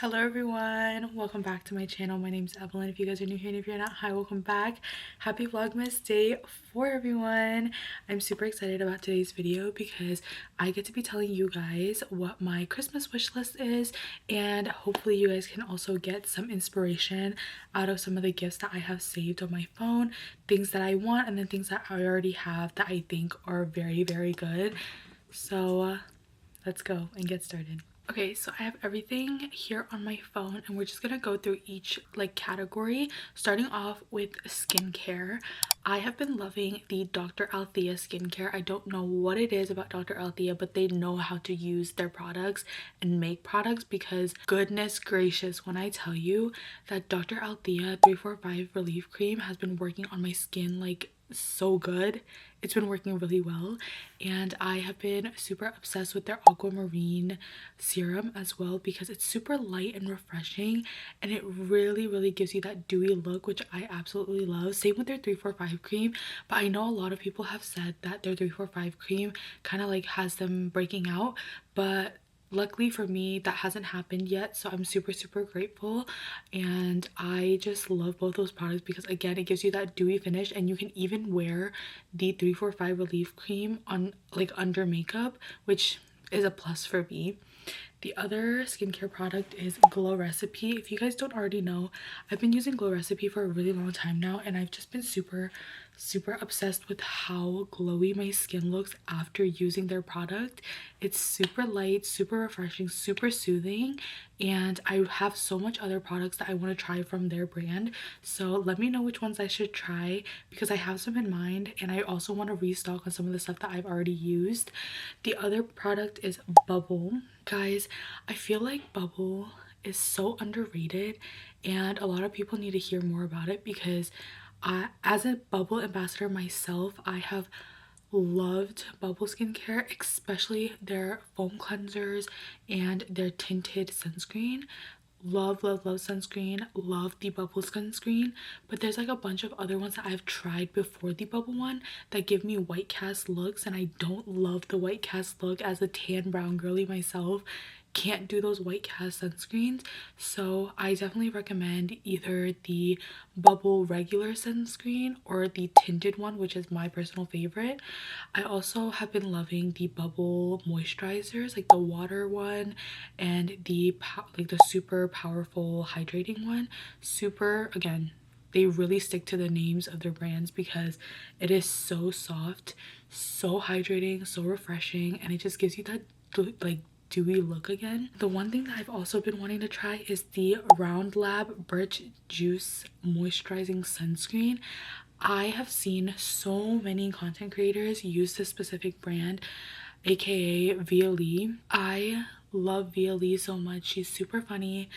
Hello everyone, welcome back to my channel. My name's Evelyn. If you guys are new here and if you're not, hi, welcome back. Happy Vlogmas Day 4 everyone. I'm super excited about today's video because I get to be telling you guys what my Christmas wish list is, and hopefully you guys can also get some inspiration out of some of the gifts that I have saved on my phone, things that I want and then things that I already have that I think are very good. So let's go and get started. Okay, so I have everything here on my phone and we're just gonna go through each category, starting off with skincare. I have been loving the Dr. Althea skincare. I don't know what it is about Dr. Althea, but they know how to use their products and make products, because goodness gracious, when I tell you that Dr. Althea 345 Relief Cream has been working on my skin like so good. It's been working really well, and I have been super obsessed with their aquamarine serum as well because it's super light and refreshing, and it really gives you that dewy look, which I absolutely love. Same with their 345 cream, but I know a lot of people have said that their 345 cream kind of like has them breaking out, but luckily for me that hasn't happened yet, so I'm super grateful. And I just love both those products because again, it gives you that dewy finish, and you can even wear the 345 Relief Cream on like under makeup, which is a plus for me. The other skincare product is Glow Recipe. If you guys don't already know, I've been using Glow Recipe for a really long time now, and I've just been super obsessed with how glowy my skin looks after using their product. It's super light, super refreshing, super soothing, and I have so much other products that I want to try from their brand. So let me know which ones I should try because I have some in mind, and I also want to restock on some of the stuff that I've already used. The other product is Bubble. Guys, I feel like Bubble is so underrated and a lot of people need to hear more about it because as a Bubble ambassador myself, I have loved Bubble skincare, especially their foam cleansers and their tinted sunscreen. Love sunscreen, love the Bubble sunscreen, but there's like a bunch of other ones that I've tried before the Bubble one that give me white cast looks, and I don't love the white cast look. As a tan brown girly myself, can't do those white cast sunscreens, so I definitely recommend either the Bubble regular sunscreen or the tinted one, which is my personal favorite. I also have been loving the Bubble moisturizers, like the water one and the super powerful hydrating one. Super, again, they really stick to the names of their brands because it is so soft, so hydrating, so refreshing, and it just gives you that like dewy look again. The one thing that I've also been wanting to try is the Round Lab Birch Juice Moisturizing Sunscreen. I have seen so many content creators use this specific brand, aka VLE. I love VLE so much. She's super funny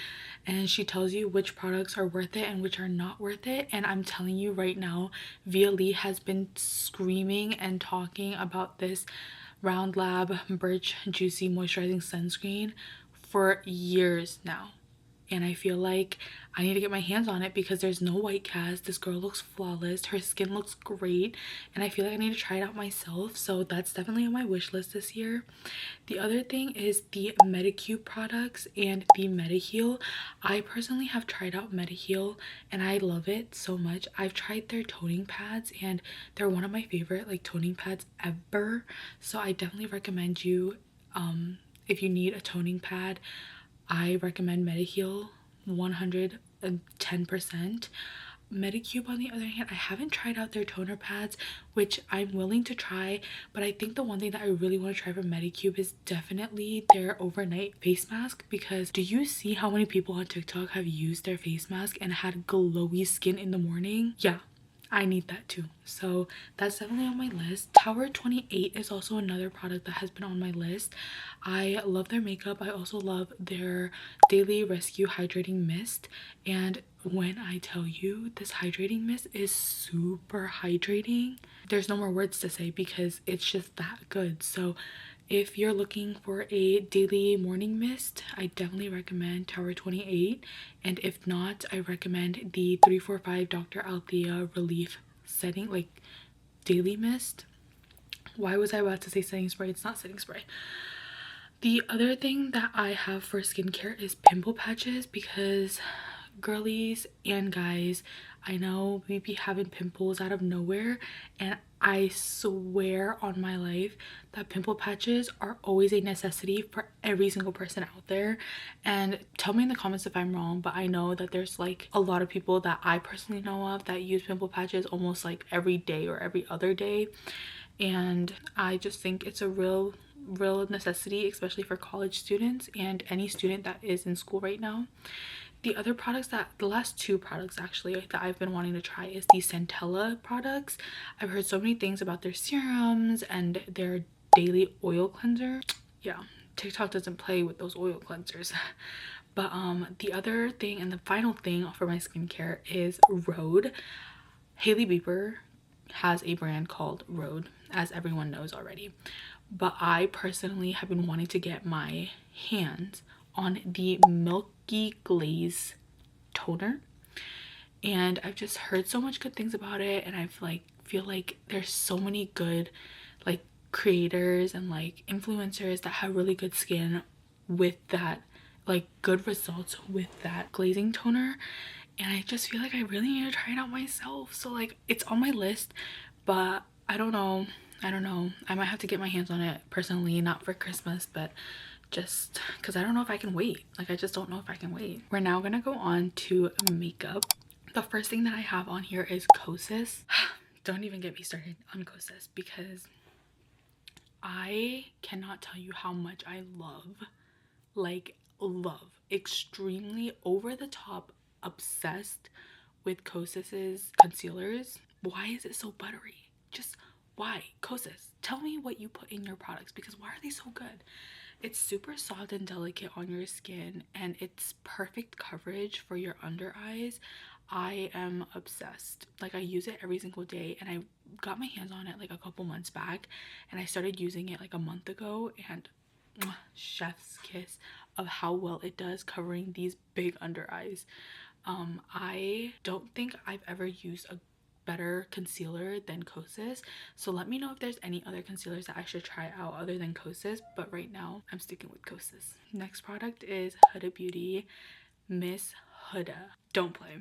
and she tells you which products are worth it and which are not worth it, and I'm telling you right now, VLE has been screaming and talking about this Round Lab Birch Juicy Moisturizing Sunscreen for years now, and I feel like I need to get my hands on it because there's no white cast. This girl looks flawless, her skin looks great, and I feel like I need to try it out myself, so that's definitely on my wish list this year. The other thing is the Medicube products and the Mediheal. I personally have tried out Mediheal and I love it so much. I've tried their toning pads and they're one of my favorite like toning pads ever, so I definitely recommend you if you need a toning pad, I recommend Mediheal 110%. Medicube, on the other hand, I haven't tried out their toner pads, which I'm willing to try, but I think the one thing that I really want to try from Medicube is definitely their overnight face mask, because do you see how many people on TikTok have used their face mask and had glowy skin in the morning? Yeah, I need that too. So that's definitely on my list. Tower 28 is also another product that has been on my list. I love their makeup. I also love their Daily Rescue Hydrating Mist. And when I tell you, this hydrating mist is super hydrating, there's no more words to say because it's just that good. So if you're looking for a daily morning mist, I definitely recommend Tower 28. And if not, I recommend the 345 Dr. Althea Relief Setting, like daily mist. Why was I about to say setting spray? It's not setting spray. The other thing that I have for skincare is pimple patches, because girlies and guys, I know we be having pimples out of nowhere, and I swear on my life that pimple patches are always a necessity for every single person out there. And tell me in the comments if I'm wrong, but I know that there's like a lot of people that I personally know of that use pimple patches almost like every day or every other day, and I just think it's a real necessity, especially for college students and any student that is in school right now. The other products, that the last two products actually that I've been wanting to try, is the Centella products. I've heard so many things about their serums and their daily oil cleanser. Yeah, TikTok doesn't play with those oil cleansers. But the other thing and the final thing for my skincare is Rhode. Hailey Bieber has a brand called Rhode, as everyone knows already. But I personally have been wanting to get my hands on the Milky Glaze toner, and I've just heard so much good things about it, and I've like feel like there's so many good like creators and like influencers that have really good skin with that, like good results with that glazing toner, and I just feel like I really need to try it out myself. So like it's on my list, but I don't know. I might have to get my hands on it personally, not for Christmas, but just because I don't know if I can wait. Like I just don't know if I can wait. We're now gonna go on to makeup. The first thing that I have on here is Kosas. Don't even get me started on Kosas, because I cannot tell you how much I love, like love, extremely over the top, obsessed with Kosas's concealers. Why is it so buttery? Just why? Kosas, tell me what you put in your products, because why are they so good? It's super soft and delicate on your skin, and it's perfect coverage for your under eyes. I am obsessed. Like I use it every single day, and I got my hands on it like a couple months back, and I started using it like a month ago, and chef's kiss of how well it does covering these big under eyes. I don't think I've ever used a better concealer than Kosas, so let me know if there's any other concealers that I should try out other than Kosas, but right now I'm sticking with Kosas. Next product is Huda Beauty Miss Huda. Don't play.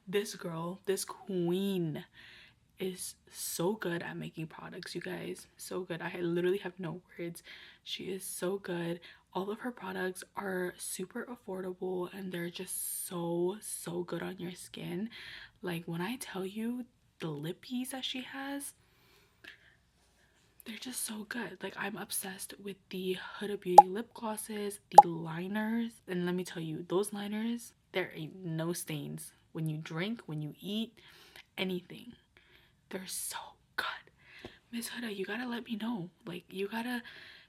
This girl, this queen, is so good at making products, you guys. So good. I literally have no words. She is so good. All of her products are super affordable, and they're just so good on your skin. Like when I tell you the lippies that she has, they're just so good. Like I'm obsessed with the Huda Beauty lip glosses, the liners, and let me tell you, those liners, there ain't no stains when you drink, when you eat, anything. They're so good. Miss Huda, you gotta let me know. Like you gotta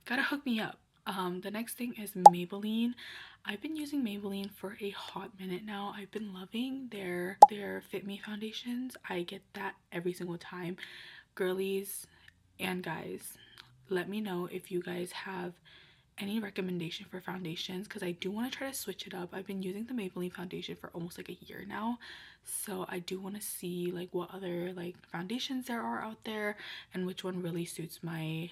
hook me up. The next thing is Maybelline. I've been using Maybelline for a hot minute now. I've been loving their Fit Me foundations. I get that every single time. Girlies and guys, let me know if you guys have any recommendation for foundations, because I do want to try to switch it up. I've been using the Maybelline foundation for almost like a year now, so I do want to see like what other like foundations there are out there, and which one really suits my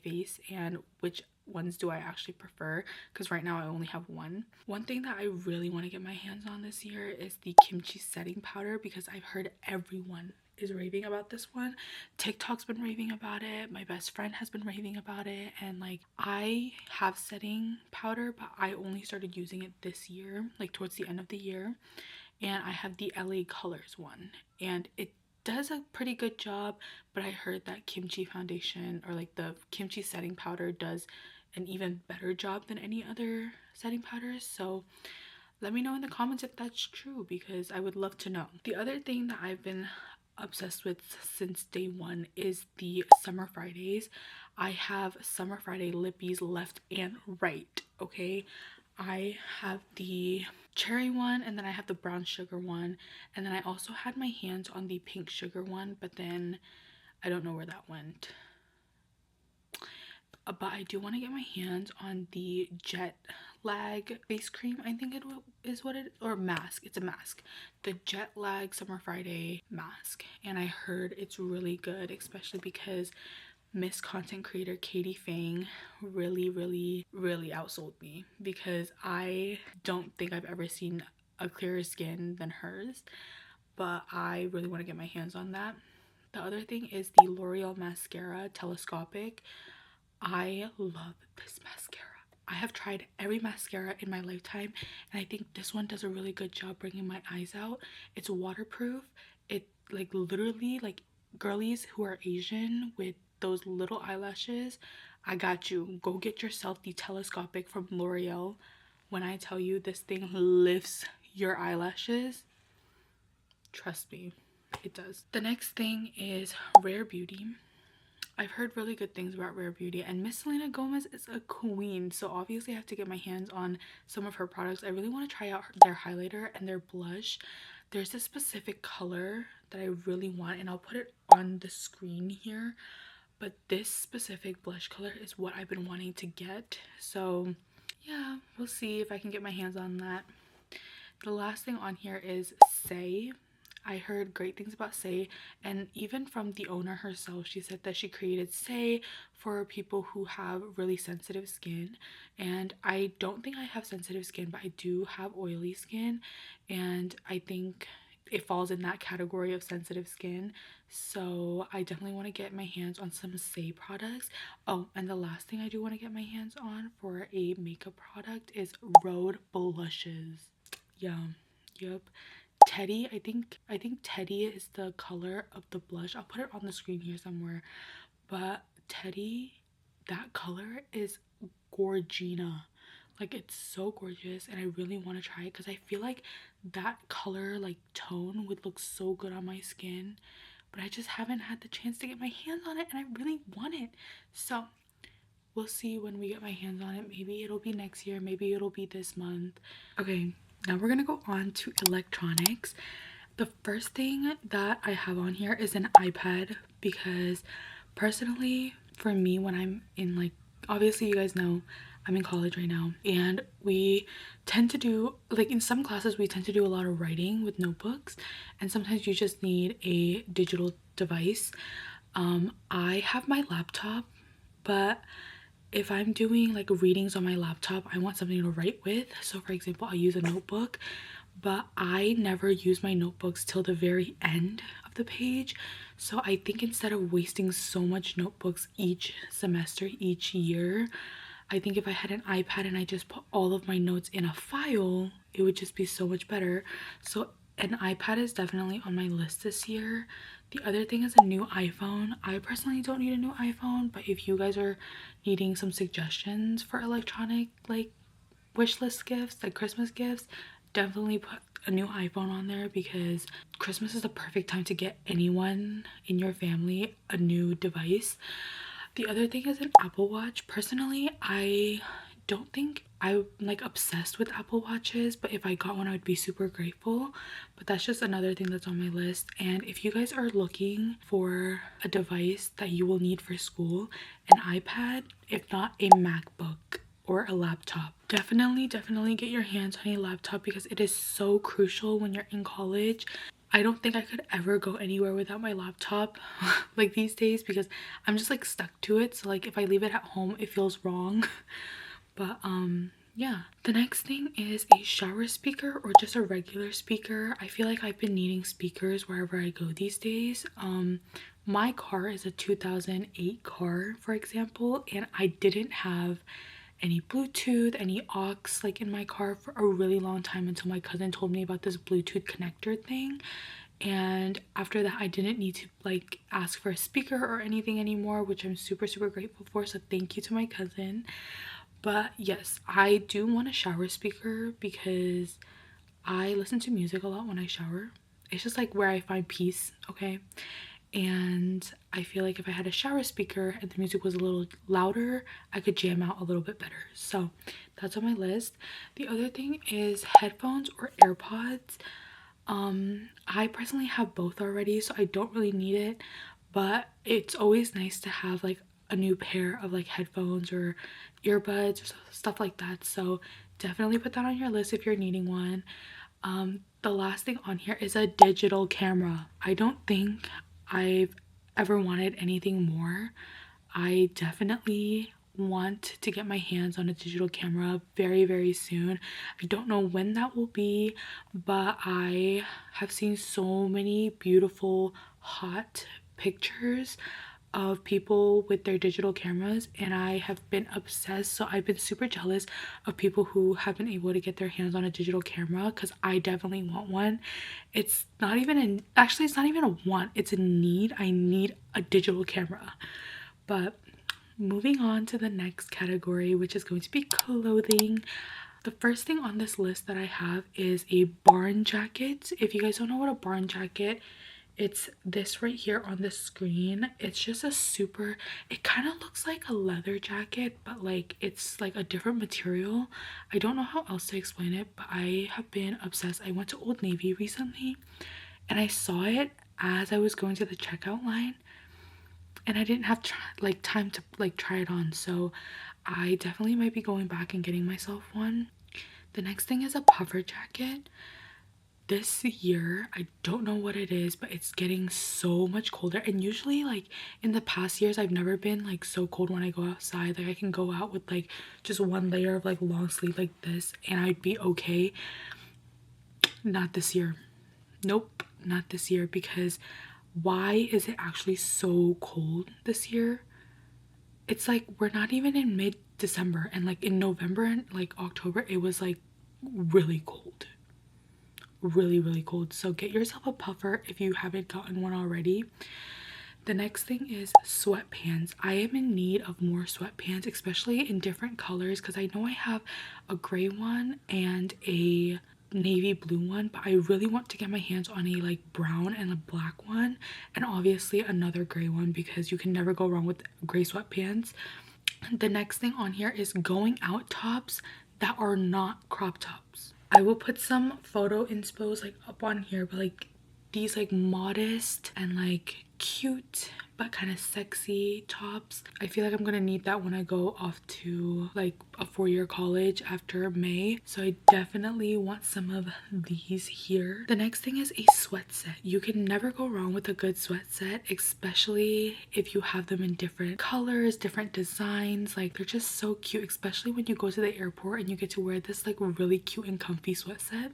face, and which ones do I actually prefer, because right now I only have one. One thing that I really want to get my hands on this year is the kimchi setting powder, because I've heard everyone is raving about this one. TikTok's been raving about it, my best friend has been raving about it, and like I have setting powder, but I only started using it this year, like towards the end of the year, and I have the LA Colors one, and it does a pretty good job, but I heard that kimchi foundation, or like the kimchi setting powder, does an even better job than any other setting powders. So let me know in the comments if that's true, because I would love to know. The other thing that I've been obsessed with since day one is the Summer Fridays. I have Summer Friday lippies left and right, okay? I have the cherry one, and then I have the brown sugar one, and then I also had my hands on the pink sugar one, but then I don't know where that went. But I do want to get my hands on the jet lag face cream, I think it is what it, or mask. It's a mask, the jet lag Summer Friday mask, and I heard it's really good, especially because Miss Content Creator Katie Fang really outsold me, because I don't think I've ever seen a clearer skin than hers, but I really want to get my hands on that. The other thing is the L'Oreal mascara telescopic. I love this mascara. I have tried every mascara in my lifetime, and I think this one does a really good job bringing my eyes out. It's waterproof. It like literally, like, girlies who are Asian with those little eyelashes, I got you. Go get yourself the telescopic from L'Oreal. When I tell you this thing lifts your eyelashes, trust me, it does. The next thing is Rare Beauty. I've heard really good things about Rare Beauty, and Miss Selena Gomez is a queen, so obviously I have to get my hands on some of her products. I really want to try out their highlighter and their blush. There's a specific color that I really want, and I'll put it on the screen here, but this specific blush color is what I've been wanting to get. So yeah, we'll see if I can get my hands on that. The last thing on here is Say. I heard great things about Say, and even from the owner herself, she said that she created Say for people who have really sensitive skin. And I don't think I have sensitive skin, but I do have oily skin, and I think it falls in that category of sensitive skin. So I definitely want to get my hands on some Say products. Oh, and the last thing I do want to get my hands on for a makeup product is Rhode blushes. Yeah, yep. Teddy, I think Teddy is the color of the blush. I'll put it on the screen here somewhere. But Teddy, that color is gorgina. Like, it's so gorgeous, and I really want to try it because I feel like that color, like, tone would look so good on my skin. But I just haven't had the chance to get my hands on it, and I really want it. So we'll see when we get my hands on it. Maybe it'll be next year, maybe it'll be this month. Okay, now we're gonna go on to electronics. The first thing that I have on here is an iPad, because personally, for me, when I'm in, like, obviously you guys know I'm in college right now, and we tend to do, like, in some classes we tend to do a lot of writing with notebooks, and sometimes you just need a digital device. I have my laptop, but if I'm doing like readings on my laptop, I want something to write with. So for example, I'll use a notebook, but I never use my notebooks till the very end of the page. So I think instead of wasting so much notebooks each semester, each year, I think if I had an iPad and I just put all of my notes in a file, it would just be so much better. So an iPad is definitely on my list this year. The other thing is a new iPhone. I personally don't need a new iPhone, but if you guys are needing some suggestions for electronic, like, wish list gifts, like Christmas gifts, definitely put a new iPhone on there, because Christmas is the perfect time to get anyone in your family a new device. The other thing is an Apple Watch. Personally, I don't think I'm like obsessed with Apple Watches, but if I got one, I would be super grateful. But that's just another thing that's on my list. And if you guys are looking for a device that you will need for school, an iPad, if not a MacBook or a laptop, definitely get your hands on a laptop, because it is so crucial when you're in college. I don't think I could ever go anywhere without my laptop like these days, because I'm just like stuck to it. So like if I leave it at home, it feels wrong. But yeah. The next thing is a shower speaker, or just a regular speaker. I feel like I've been needing speakers wherever I go these days. My car is a 2008 car, for example, and I didn't have any Bluetooth, any aux like in my car for a really long time, until my cousin told me about this Bluetooth connector thing. And after that, I didn't need to like ask for a speaker or anything anymore, which I'm super grateful for. So thank you to my cousin. But yes, I do want a shower speaker, because I listen to music a lot when I shower. It's just like where I find peace, okay? And I feel like if I had a shower speaker and the music was a little louder, I could jam out a little bit better. So that's on my list. The other thing is headphones or AirPods. I personally have both already, so I don't really need it, but it's always nice to have like a new pair of like headphones or earbuds or stuff like that. So definitely put that on your list if you're needing one. The last thing on here is a digital camera. I don't think I've ever wanted anything more. I definitely want to get my hands on a digital camera very, very soon. I don't know when that will be, but I have seen so many beautiful hot pictures of people with their digital cameras, and I have been obsessed. So I've been super jealous of people who have been able to get their hands on a digital camera, because I definitely want one. It's not even an actually it's not even a want, it's a need. I need a digital camera. But moving on to the next category, which is going to be clothing. The first thing on this list that I have is a barn jacket. If you guys don't know what a barn jacket, it's this right here on the screen. It's just a super, it kind of looks like a leather jacket, but like it's like a different material. I don't know how else to explain it, but I have been obsessed. I went to Old Navy recently and I saw it as I was going to the checkout line, and I didn't have time to like try it on. So I definitely might be going back and getting myself one. The next thing is a puffer jacket. This year, I don't know what it is, but it's getting so much colder. And usually, like in the past years, I've never been like so cold when I go outside. Like I can go out with like just one layer of like long sleeve like this and I'd be okay. Not this year. Nope, not this year. Because why is it actually so cold this year? It's like we're not even in mid-December, and like in November and like October, it was like really cold. Really, really cold. So get yourself a puffer if you haven't gotten one already. The next thing is sweatpants. I am in need of more sweatpants, especially in different colors, because I know I have a gray one and a navy blue one, but I really want to get my hands on a like brown and a black one, and obviously another gray one, because you can never go wrong with gray sweatpants. The next thing on here is going out tops that are not crop tops. I will put some photo inspos like up on here, but like these like modest and like cute but kind of sexy tops. I feel like I'm gonna need that when I go off to like a 4-year college after May. So I definitely want some of these here. The next thing is a sweat set. You can never go wrong with a good sweat set, especially if you have them in different colors, different designs. Like they're just so cute, especially when you go to the airport and you get to wear this like really cute and comfy sweat set.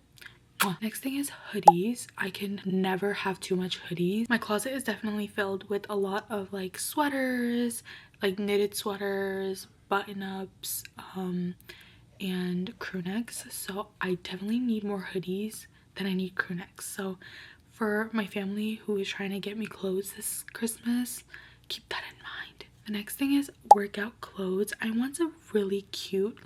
Next thing is hoodies. I can never have too much hoodies. My closet is definitely filled with a lot of like sweaters, like knitted sweaters, button-ups, and crew necks. So I definitely need more hoodies than I need crew necks. So for my family who is trying to get me clothes this Christmas, keep that in mind. The next thing is workout clothes. I want a really cute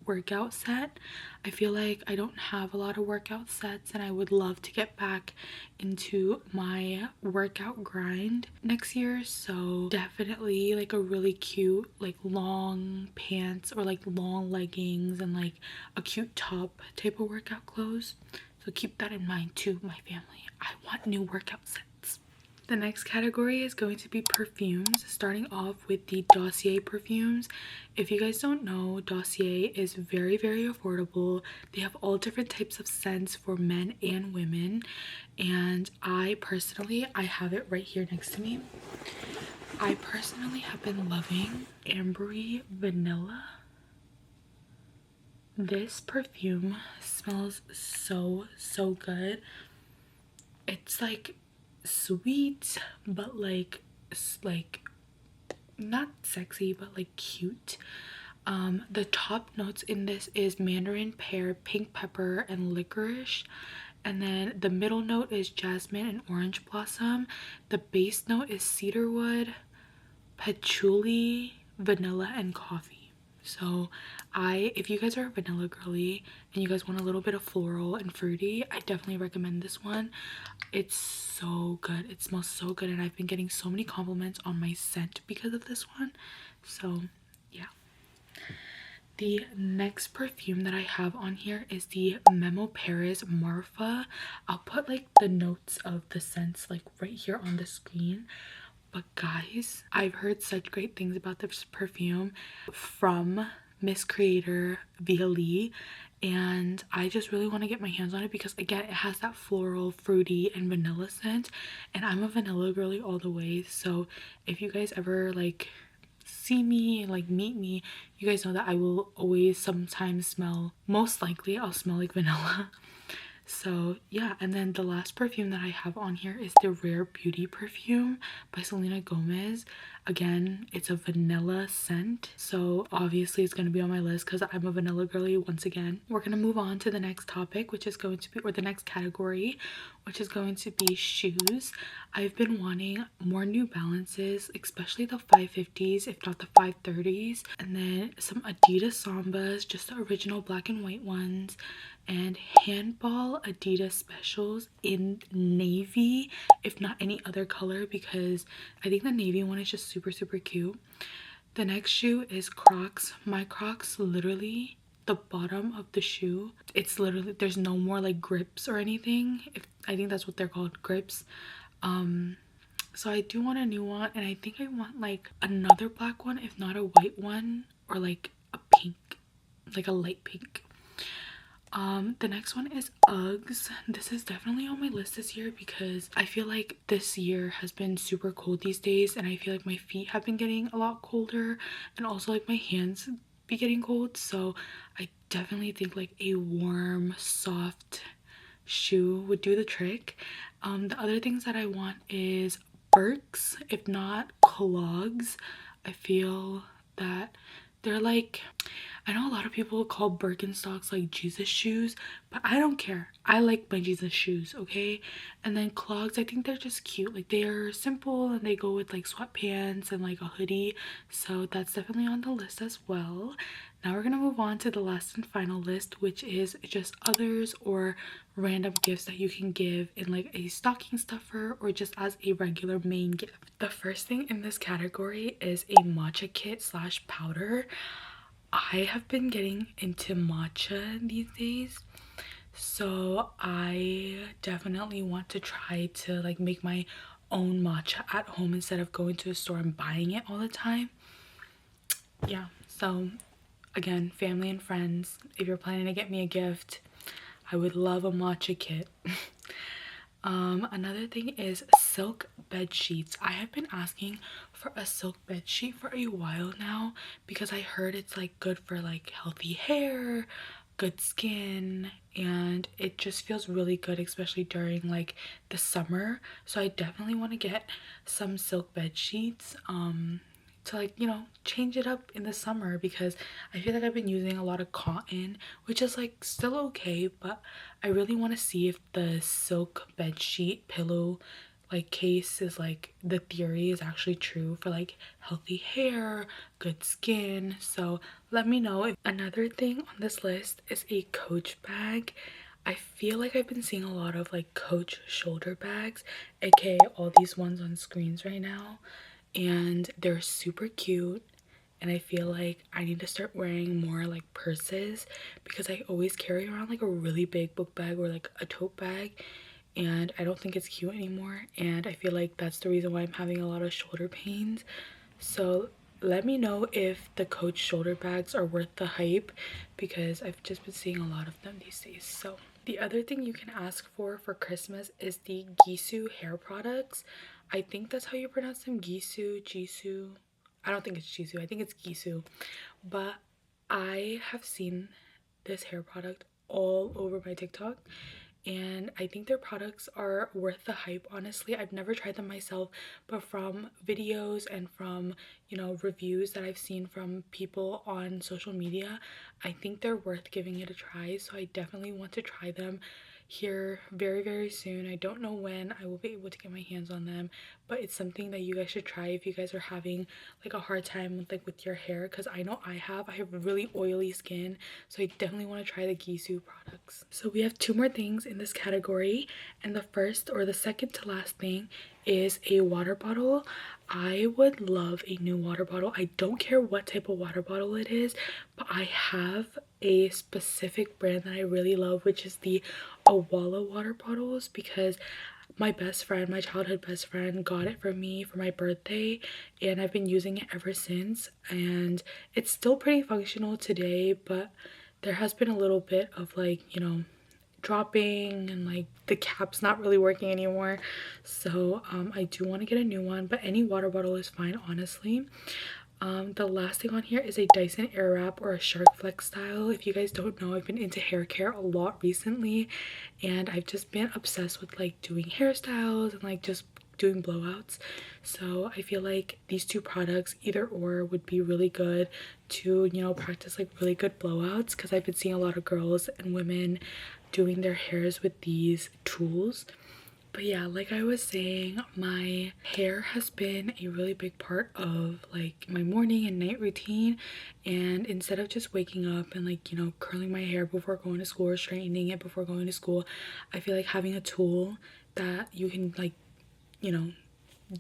workout set. I feel like I don't have a lot of workout sets, and I would love to get back into my workout grind next year. So definitely like a really cute like long pants or like long leggings and like a cute top type of workout clothes. So keep that in mind too, my family. I want new workout sets. The next category is going to be perfumes, starting off with the Dossier perfumes. If you guys don't know, Dossier is very, very affordable. They have all different types of scents for men and women. And I have it right here next to me. I personally have been loving Ambery Vanilla. This perfume smells so, so good. It's like sweet, but like not sexy, but like cute. The top notes in this is mandarin, pear, pink pepper, and licorice. And then the middle note is jasmine and orange blossom. The base note is cedarwood, patchouli, vanilla, and coffee. So if you guys are a vanilla girly and you guys want a little bit of floral and fruity, I definitely recommend this one. It's so good. It smells so good, and I've been getting so many compliments on my scent because of this one. So yeah. The next perfume that I have on here is the Memo Paris Marfa. I'll put like the notes of the scents like right here on the screen. But guys, I've heard such great things about this perfume from Miss Creator Via Lee, and I just really want to get my hands on it because again it has that floral, fruity, and vanilla scent, and I'm a vanilla girly all the way. So if you guys ever like see me, like meet me, you guys know that I will always sometimes smell, most likely I'll smell like vanilla. So yeah, and then the last perfume that I have on here is the Rare Beauty perfume by Selena Gomez. Again, it's a vanilla scent, so obviously it's going to be on my list because I'm a vanilla girly once again. We're going to move on to the next topic, which is going to be, or the next category, which is going to be shoes. I've been wanting more New Balances, especially the 550s, if not the 530s, and then some Adidas Sambas, just the original black and white ones, and handball Adidas specials in navy, if not any other color, because I think the navy one is just super cute. The next shoe is Crocs. My Crocs, literally the bottom of the shoe, it's literally, there's no more like grips or anything. I think that's what they're called, grips. So I do want a new one, and I think I want like another black one, if not a white one, or like a pink, like a light pink. The next one is Uggs. This is definitely on my list this year because I feel like this year has been super cold these days, and I feel like my feet have been getting a lot colder, and also like my hands be getting cold. So I definitely think like a warm, soft shoe would do the trick. The other things that I want is Birks, if not clogs. I feel that they're like, I know a lot of people call Birkenstocks like Jesus shoes, but I don't care. I like my Jesus shoes, okay? And then clogs, I think they're just cute. Like, they are simple and they go with like sweatpants and like a hoodie. So that's definitely on the list as well. Now we're gonna move on to the last and final list, which is just others or random gifts that you can give in like a stocking stuffer or just as a regular main gift. The first thing in this category is a matcha kit slash powder. I have been getting into matcha these days, so I definitely want to try to like make my own matcha at home instead of going to a store and buying it all the time. Yeah, so again, family and friends, if you're planning to get me a gift, I would love a matcha kit. Another thing is silk bed sheets. I have been asking for a silk bed sheet for a while now because I heard it's like good for like healthy hair, good skin, and it just feels really good, especially during like the summer. So I definitely want to get some silk bed sheets to like, you know, change it up in the summer because I feel like I've been using a lot of cotton, which is like still okay, but I really want to see if the silk bed sheet pillow like case is like, the theory is actually true for like healthy hair, good skin. So let me know. Another thing on this list is a Coach bag. I feel like I've been seeing a lot of like Coach shoulder bags, aka all these ones on screens right now, and they're super cute, and I feel like I need to start wearing more like purses because I always carry around like a really big book bag or like a tote bag, and I don't think it's cute anymore, and I feel like that's the reason why I'm having a lot of shoulder pains. So let me know if the Coach shoulder bags are worth the hype because I've just been seeing a lot of them these days. So the other thing you can ask for Christmas is the Gisou hair products. I think that's how you pronounce them. Jisoo. I don't think it's Jisoo. I think it's Gisou. But I have seen this hair product all over my TikTok, and I think their products are worth the hype. Honestly, I've never tried them myself, but from videos and from, you know, reviews that I've seen from people on social media, I think they're worth giving it a try. So I definitely want to try them here very soon. I don't know when I will be able to get my hands on them, but it's something that you guys should try if you guys are having like a hard time with with your hair, because I know I have really oily skin, so I definitely want to try the Gisou products. So we have two more things in this category, and the first or the second to last thing is a water bottle. I would love a new water bottle. I don't care what type of water bottle it is, but I have a specific brand that I really love, which is the Awala water bottles, because my best friend, my childhood best friend, got it for me for my birthday, and I've been using it ever since, and it's still pretty functional today, but there has been a little bit of like, you know, dropping and like the cap's not really working anymore. So I do want to get a new one, but any water bottle is fine, honestly. The last thing on here is a Dyson Airwrap or a Shark Flex style. If you guys don't know, I've been into hair care a lot recently, and I've just been obsessed with like doing hairstyles and like just doing blowouts. So I feel like these two products, either or, would be really good to, you know, practice like really good blowouts, because I've been seeing a lot of girls and women doing their hairs with these tools. But yeah, like I was saying, my hair has been a really big part of like my morning and night routine. And instead of just waking up and like, you know, curling my hair before going to school or straightening it before going to school, I feel like having a tool that you can like, you know,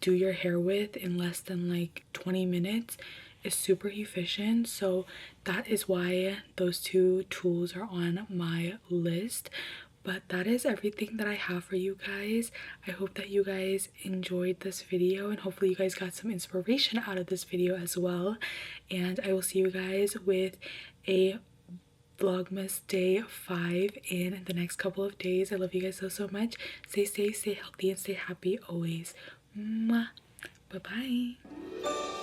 do your hair with in less than like 20 minutes is super efficient. So that is why those two tools are on my list. But that is everything that I have for you guys. I hope that you guys enjoyed this video, and hopefully you guys got some inspiration out of this video as well. And I will see you guys with a vlogmas day 5 in the next couple of days. I love you guys so much. Stay safe, stay healthy, and stay happy always. Mwah. Bye bye.